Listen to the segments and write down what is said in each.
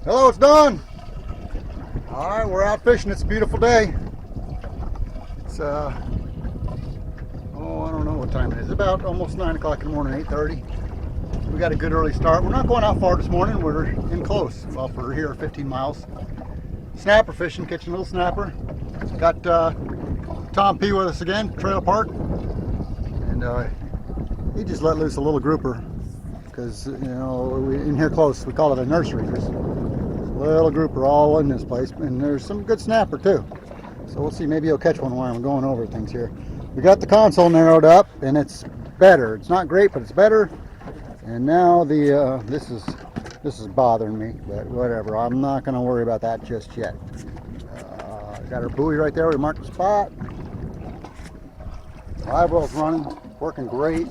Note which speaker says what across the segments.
Speaker 1: Hello, it's Don. All right, we're out fishing. It's a beautiful day. It's I don't know what time it is. About almost 9 o'clock in the morning, 8:30. We got a good early start. We're not going out far this morning. We're in close. Well, we're here 15 miles. Snapper fishing, catching a little snapper. Got Tom P with us again, trail park, and he just let loose a little grouper because in here close we call it a nursery. There's a little grouper all in this place, and there's some good snapper too. So we'll see. Maybe he'll catch one while I'm going over things here. We got the console narrowed up, and it's better. It's not great, but it's better. And now the this is bothering me, but whatever. I'm not going to worry about that just yet. Got our buoy right there. We marked the spot. Live well's running, working great.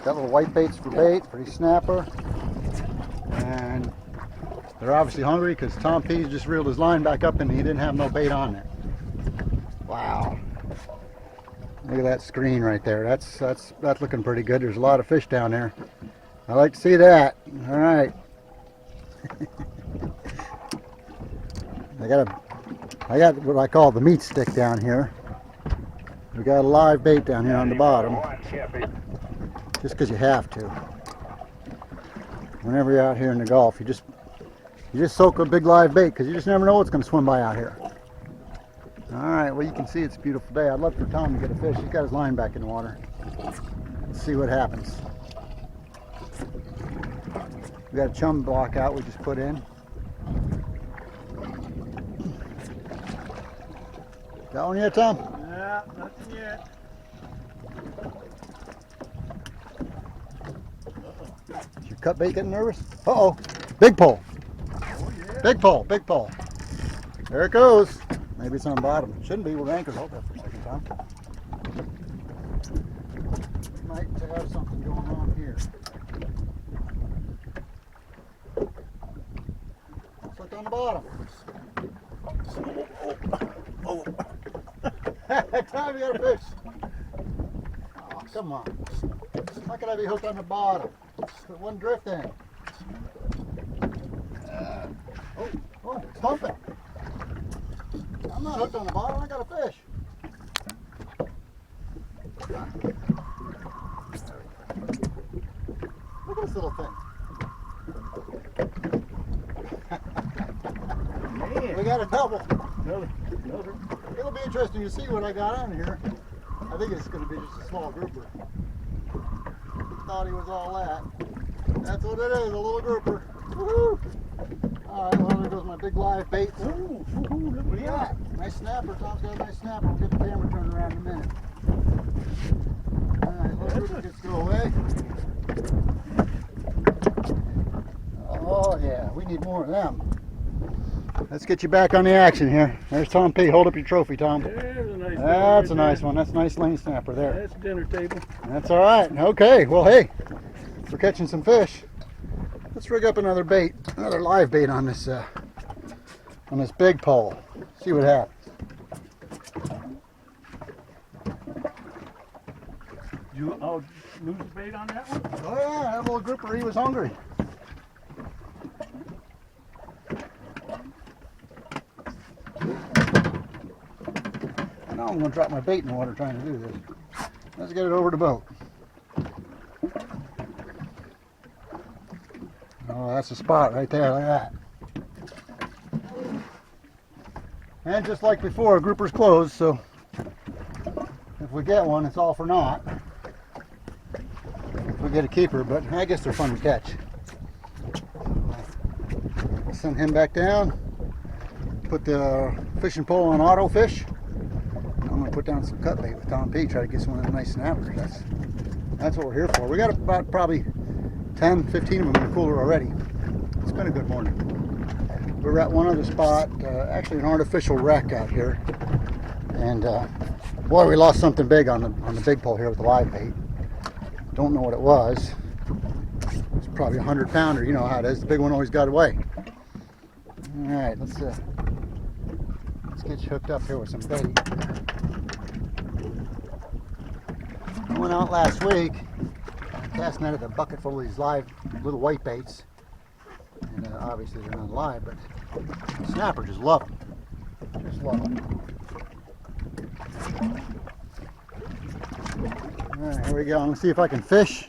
Speaker 1: Got little white baits for bait, pretty snapper. And they're obviously hungry because Tom P just reeled his line back up and he didn't have no bait on there. Wow. Look at that screen right there. That's looking pretty good. There's a lot of fish down there. I like to see that. All right. I got what I call the meat stick down here. We got a live bait down here on the bottom. Just because you have to. Whenever you're out here in the Gulf, you just soak a big live bait because you just never know what's going to swim by out here. All right, well, you can see it's a beautiful day. I'd love for Tom to get a fish. He's got his line back in the water. Let's see what happens. We got a chum block out we just put in. Got one yet, Tom?
Speaker 2: Yeah, nothing yet.
Speaker 1: Is your cut bait getting nervous? Uh-oh. Big pole.
Speaker 2: Oh, yeah.
Speaker 1: Big pole, big pole. There it goes. Maybe it's on the bottom. Shouldn't be. We're anchored. Hold that for a second, Tom. We might have something going on here. Let's look on the bottom. Oh. Tom, you got a fish. Oh, come on. How could I be hooked on the bottom? Put one drift in. Oh, it's pumping. I'm not hooked on the bottom. I got a fish. Look at this little thing.
Speaker 2: Man.
Speaker 1: We got a double.
Speaker 2: Another.
Speaker 1: It'll be interesting to see what I got on here. I think it's going to be just a small grouper. Thought he was all that. That's what it is, a little grouper. Woohoo! All right, well, there goes my big live bait.
Speaker 2: Ooh, look
Speaker 1: What do you got? Nice snapper. Tom's got a nice snapper. We'll get the camera turned around in a minute. All right, little grouper gets to go away. Oh, yeah, we need more of them. Let's get you back on the action here. There's Tom P. Hold up your trophy, Tom.
Speaker 2: There's a nice one.
Speaker 1: That's a nice one. That's a nice lane snapper there.
Speaker 2: That's dinner table.
Speaker 1: That's all right. Okay. Well, hey, we're catching some fish. Let's rig up another bait, another live bait on this big pole. See what happens.
Speaker 2: Did you lose the bait on that one?
Speaker 1: Oh yeah, that little grouper. He was hungry. Now I'm going to drop my bait in the water trying to do this. Let's get it over the boat. Oh, that's the spot right there, like that. And just like before, grouper's closed, so if we get one, it's all for naught. If we get a keeper, but I guess they're fun to catch. We'll send him back down. Put the fishing pole on auto fish. I'm going to put down some cut bait with Tom P. Try to get some of the nice snappers. That's what we're here for. We got about probably 10, 15 of them in the cooler already. It's been a good morning. We're at one other spot, actually an artificial wreck out here. And boy, we lost something big on the big pole here with the live bait. Don't know what it was. It's probably a 100-pounder. You know how it is. The big one always got away. All right, let's get you hooked up here with some bait. I went out last week, cast netted a bucket full of these live little white baits. And obviously they're not live, but snapper just love them. Just love them. Alright, here we go. I'm going to see if I can fish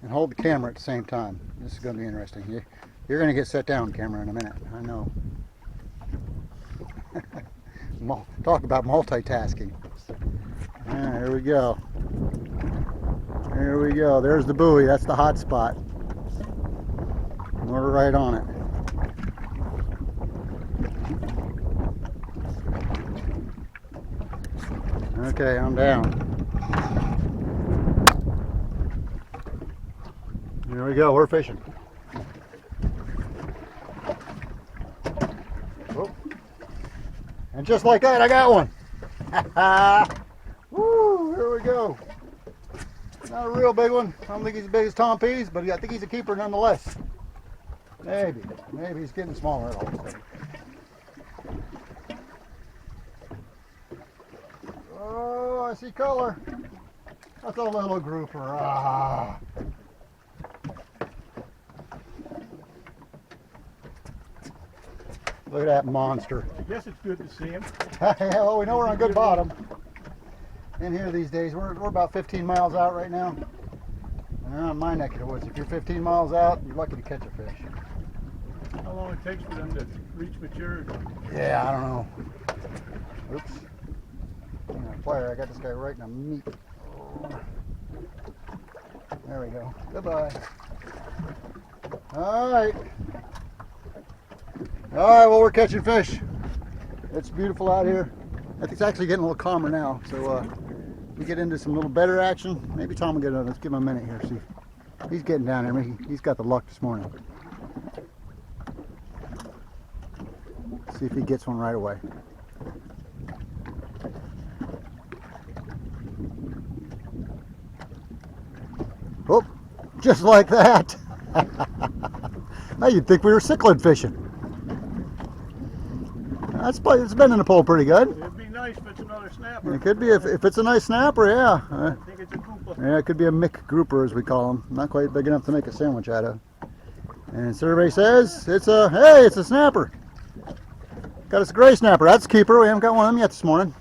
Speaker 1: and hold the camera at the same time. This is going to be interesting. You're going to get set down camera in a minute. I know. Talk about multitasking. Alright, here we go. Here we go. There's the buoy. That's the hot spot. We're right on it. Okay, I'm down. Here we go. We're fishing. Oh. And just like that, I got one. Woo! Here we go. Not a real big one. I don't think he's as big as Tom P's, but I think he's a keeper nonetheless. Maybe he's getting smaller all of a sudden. Oh, I see color. That's a little grouper. Ah. Look at that monster.
Speaker 2: I guess it's good to see him.
Speaker 1: Well, we know we're on good bottom in here these days. We're about 15 miles out right now. And they're on my neck of the woods. If you're 15 miles out, you're lucky to catch a fish.
Speaker 2: How long it takes for them to reach maturity?
Speaker 1: Yeah, I don't know. Oops. Player, I got this guy right in the meat. There we go. Goodbye. All right. All right, well, we're catching fish. It's beautiful out here. I think it's actually getting a little calmer now. So we get into some little better action. Maybe Tom will get on. Let's give him a minute here. See, he's getting down there. He's got the luck this morning. See if he gets one right away. Oh, just like that. Now you'd think we were cichlid fishing. It's been in the pole pretty good.
Speaker 2: It'd be nice if it's another snapper.
Speaker 1: It could be if it's a nice snapper, yeah.
Speaker 2: I think it's a grouper.
Speaker 1: Yeah, it could be a Mick grouper as we call them. Not quite big enough to make a sandwich out of. And survey says it's a snapper. Got us a gray snapper. That's a keeper. We haven't got one of them yet this morning.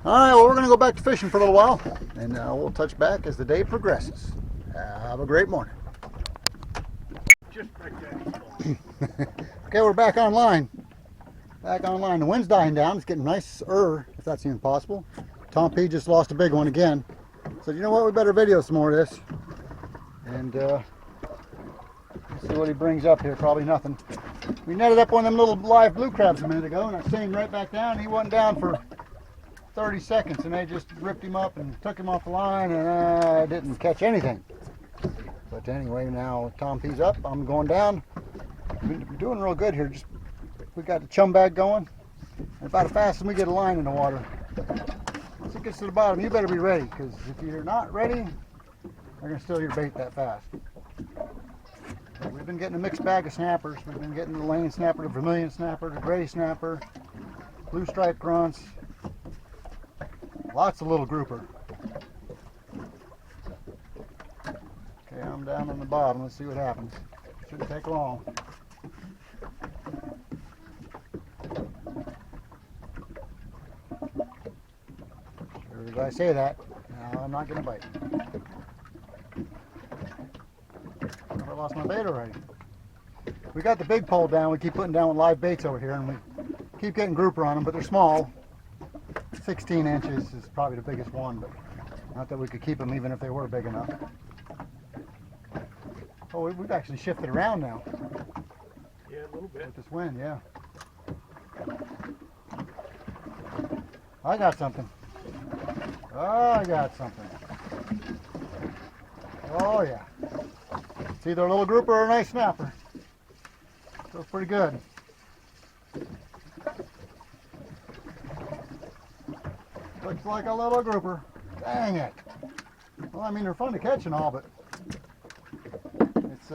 Speaker 1: All right, well, we're going to go back to fishing for a little while, and we'll touch back as the day progresses. Have a great morning.
Speaker 2: Just like that.
Speaker 1: Okay, we're back online. Back online. The wind's dying down. It's getting nicer, if that's even possible. Tom P just lost a big one again. So you know what? We better video some more of this. And let's see what he brings up here. Probably nothing. We netted up one of them little live blue crabs a minute ago, and I seen him right back down. He wasn't down for 30 seconds, and they just ripped him up and took him off the line, and I didn't catch anything. But anyway, now Tom P's up. I'm going down. We're doing real good here. We got the chum bag going. And about as fast as we get a line in the water. Once it gets to the bottom, you better be ready, because if you're not ready, they're going to steal your bait that fast. But we've been getting a mixed bag of snappers. We've been getting the lane snapper, the vermilion snapper, the gray snapper, blue striped grunts. Lots of little grouper. Okay, I'm down on the bottom. Let's see what happens. Shouldn't take long. Sure as I say that, no, I'm not going to bite. I lost my bait already. We got the big pole down. We keep putting down with live baits over here, and we keep getting grouper on them, but they're small. 16 inches is probably the biggest one, but not that we could keep them even if they were big enough. Oh, we've actually shifted around now.
Speaker 2: Yeah, a little bit.
Speaker 1: With this wind, yeah. I got something. Oh, I got something. Oh, yeah. It's either a little grouper or a nice snapper. Feels pretty good. Looks like a little grouper. Dang it. Well, I mean, they're fun to catch and all, but it's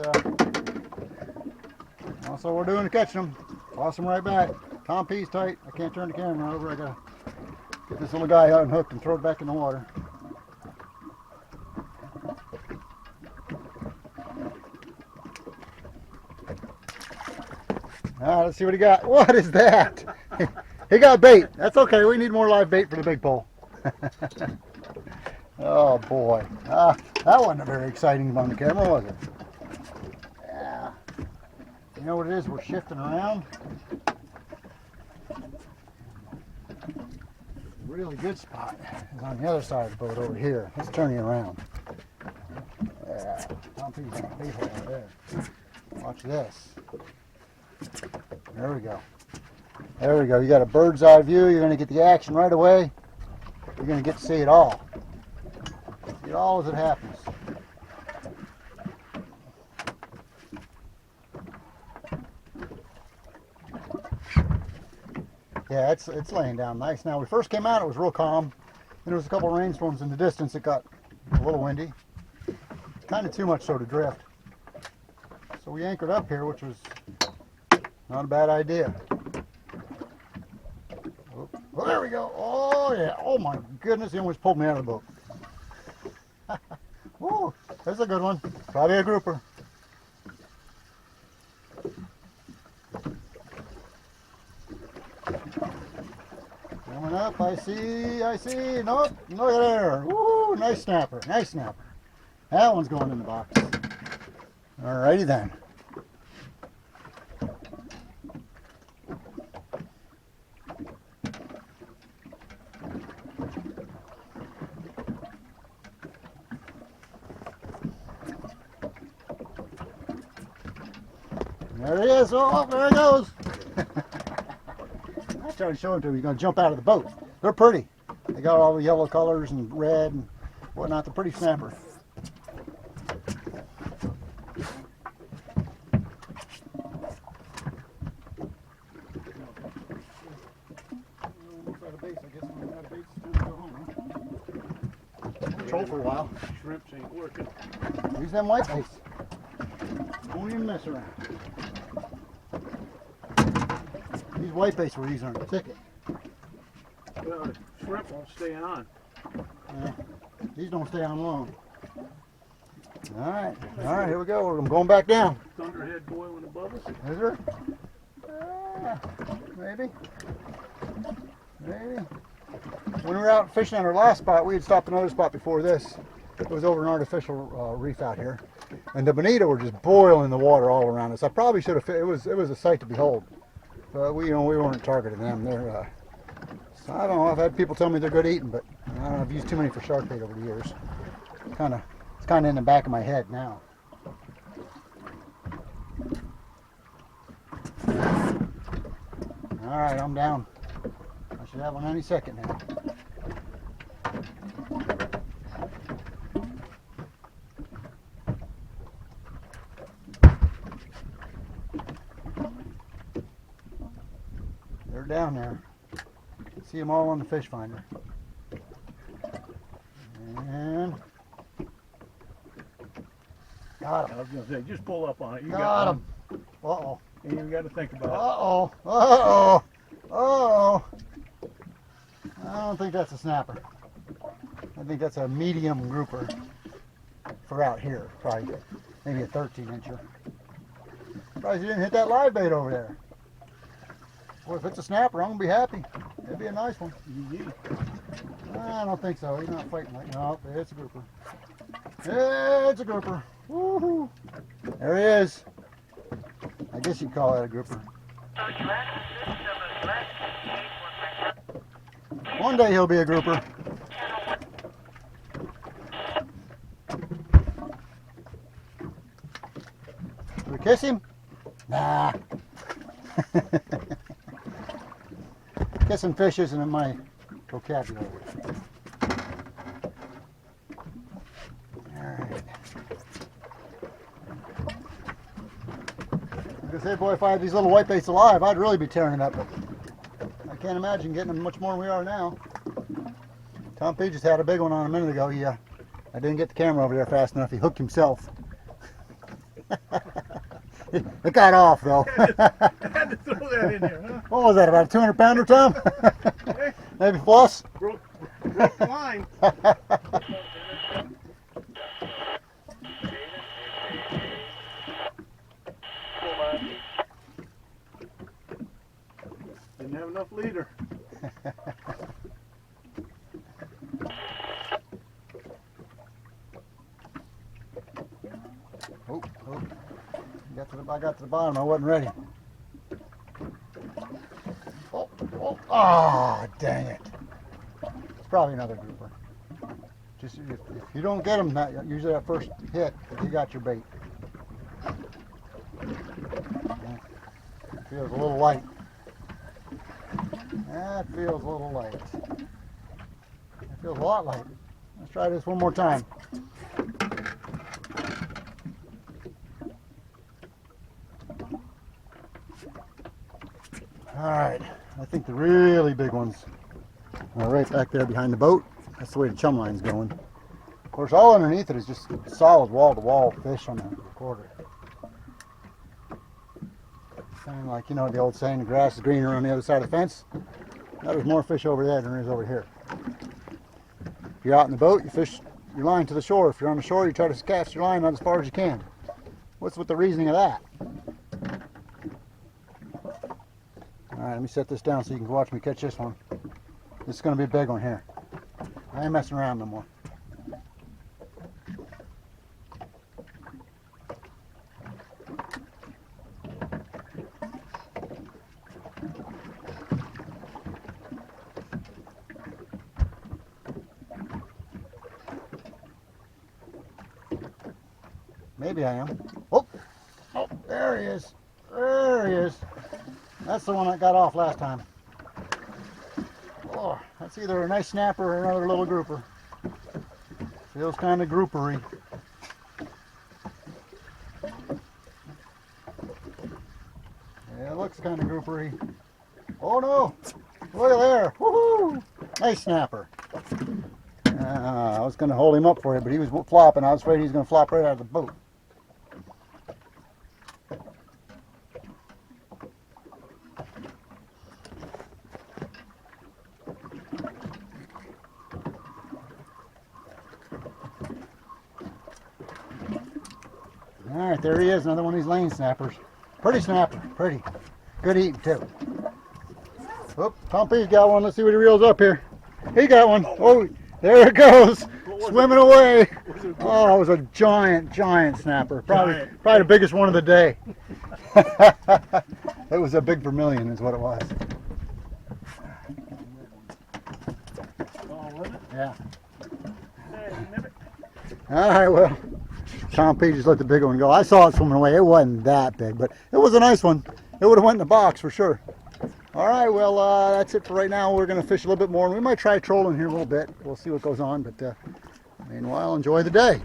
Speaker 1: also we're doing to catching them. Toss them right back. Tom P's tight. I can't turn the camera over. I gotta get this little guy unhooked and throw it back in the water. All right, let's see what he got. What is that? He got bait. That's okay. We need more live bait for the big pole. Oh boy. That wasn't very exciting on the camera, was it? Yeah. You know what it is? We're shifting around. Really good spot is on the other side of the boat over here. Let's turn you around. Yeah. Tom P's got a bait hole right there. Watch this. There we go. There we go. You got a bird's eye view. You're going to get the action right away. You're going to get to see it all. See it all as it happens. Yeah, it's laying down nice. Now, we first came out, it was real calm. Then there was a couple of rainstorms in the distance. It got a little windy. Kind of too much so to drift. So we anchored up here, which was not a bad idea. Well, there we go. Oh, yeah. Oh, my goodness. He almost pulled me out of the boat. Woo, that's a good one. Probably a grouper. Coming up. I see. Nope. Look at there. Woo, nice snapper. Nice snapper. That one's going in the box. Alrighty then. There he is. Oh, there he goes. I tried to show him to him. He's going to jump out of the boat. They're pretty. They got all the yellow colors and red and whatnot. They're pretty snapper. Troll for a while.
Speaker 2: Shrimps ain't working.
Speaker 1: Use them white baits. Don't even mess around. These white baits we're using on the ticket.
Speaker 2: Well, shrimp won't stay on.
Speaker 1: These don't stay on long. All right, here we go. I'm going back down.
Speaker 2: Thunderhead boiling above us.
Speaker 1: Is there? Maybe. When we were out fishing on our last spot, we had stopped another spot before this. It was over an artificial reef out here, and the bonita were just boiling the water all around us. I probably should have. It was a sight to behold, but we weren't targeting them. They're so I don't know. I've had people tell me they're good eating, but I don't know, I've used too many for shark bait over the years. It's kind of in the back of my head now. All right, I'm down. I should have one any second now. They're down there. See them all on the fish finder. And got him.
Speaker 2: I was going to say, just pull up on it. You
Speaker 1: Got him. Uh-oh.
Speaker 2: Ain't even got to think about it.
Speaker 1: Uh-oh. Uh-oh. Uh-oh. I don't think that's a snapper. I think that's a medium grouper for out here. Probably maybe a 13-incher. Surprised you didn't hit that live bait over there. Boy, if it's a snapper, I'm going to be happy. It'd be a nice one. I don't think so. He's not fighting like no. It's a grouper. It's a grouper. Woohoo! There he is. I guess you'd call that a grouper. One day he'll be a grouper. Should we kiss him? Nah. Kissing fish isn't in my vocabulary. Alright. Like I say, boy, if I had these little white baits alive, I'd really be tearing it up. But I can't imagine getting them much more than we are now. Tom P just had a big one on a minute ago. I didn't get the camera over there fast enough. He hooked himself. It got off though.
Speaker 2: I had to throw that in there, huh?
Speaker 1: What was that, about a 200-pounder, Tom? Maybe plus?
Speaker 2: Broke the line. have enough leader.
Speaker 1: Oh, oh. I got to the bottom, I wasn't ready. Oh, oh, oh, dang it. It's probably another grouper. Just if you don't get them, usually that first hit, you got your bait. It feels a little light. That feels a little light. It feels a lot light. Let's try this one more time. Alright, I think the really big ones are right back there behind the boat. That's the way the chum line's going. Of course, all underneath it is just solid wall-to-wall fish on the recorder. Kind of like, you know, the old saying, the grass is greener on the other side of the fence. Now, there's more fish over there than there is over here. If you're out in the boat, you fish your line to the shore. If you're on the shore, you try to cast your line out as far as you can. What's with the reasoning of that? Alright, let me set this down so you can watch me catch this one. This is going to be a big one here. I ain't messing around no more. Maybe I am. Oh, oh, there he is. There he is. That's the one that got off last time. Oh, that's either a nice snapper or another little grouper. Feels kind of groupery. Yeah, it looks kind of groupery. Oh no! Look at there! Woohoo! Nice snapper. I was going to hold him up for you, but he was flopping. I was afraid he was going to flop right out of the boat. Alright, there he is, another one of these lane snappers. Pretty snapper, pretty. Good eating too. Oop, Pompey's got one. Let's see what he reels up here. He got one. Oh, there it goes. Swimming away. Oh, it was a giant snapper. Probably the biggest one of the day. It was a big vermilion is what it was. Yeah. Alright, well. Tom P just let the big one go. I saw it swimming away. It wasn't that big, but it was a nice one. It would have went in the box for sure. All right, well, that's it for right now. We're going to fish a little bit more. We might try trolling here a little bit. We'll see what goes on, but meanwhile, enjoy the day.